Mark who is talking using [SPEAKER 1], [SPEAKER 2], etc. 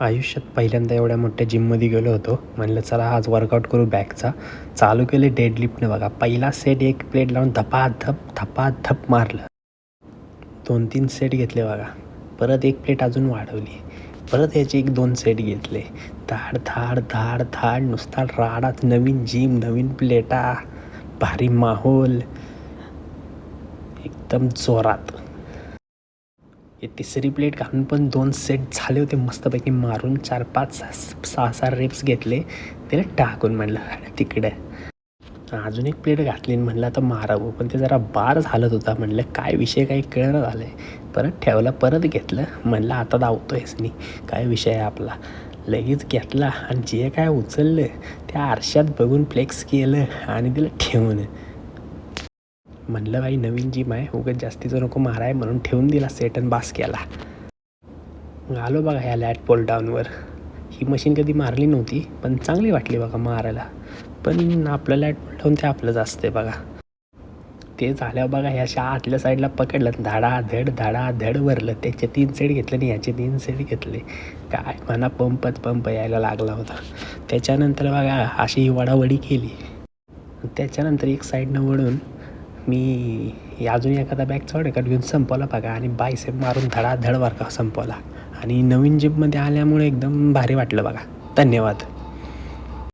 [SPEAKER 1] आयुष्यात पहिल्यांदा एवढ्या मोठ्या जिममध्ये गेलो होतो. म्हणलं चला आज वर्कआउट करू बॅकचा. चालू केलं डेडलिफ्टनं बघा. पहिला सेट एक प्लेट लावून धपाधप मारलं. 2-3 सेट घेतले बघा. परत एक प्लेट अजून वाढवली. परत याचे 1-2 सेट घेतले. धाड नुसता राडाच. नवीन जिम, नवीन प्लेटा, भारी माहोल, एकदम जोरात. हे तिसरी प्लेट घालून पण 2 सेट झाले होते मस्तपैकी मारून. 4-5-6 रेप्स घेतले. त्याला टाकून म्हणलं तिकडे अजून एक प्लेट घातली. म्हणलं आता मारावं, पण ते जरा बार झालत होता. म्हणलं काय विषय काही कळणं झालं आहे. परत ठेवला, परत घेतलं. म्हणलं आता धावतोयस नाही, काय विषय आहे आपला. लगेच घेतला आणि जे काय उचललं त्या आरशात बघून फ्लेक्स केलं आणि दिलं ठेवून. म्हणलं बाई नवीन जिम आहे, उगाच जास्तीचं नको माराय म्हणून ठेवून दिला सेट आणि बास केला. आलो बघा ह्या लॅट पुल डाऊनवर. ही मशीन कधी मारली नव्हती, पण चांगली वाटली बघा मारायला. पण आपलं लॅट पुल डाऊन ते आपलंच असते बघा. ते झाल्यावर बघा ह्या आतल्या साईडला पकडलं, धडाधड वरलं. त्याचे 3 सेट घेतले आणि ह्याचे 3 सेट घेतले. काय म्हणा पंप यायला लागला होता. त्याच्यानंतर बघा अशी वडावडी केली. त्याच्यानंतर एक साईडनं वळून मी अजून एखादा बॅगचा वर्कआउट घेऊन संपवला बघा. आणि बायसेप मारून धडाधड वर्कआउट संपवला. आणि नवीन जिममध्ये आल्यामुळे एकदम भारी वाटलं बघा. धन्यवाद.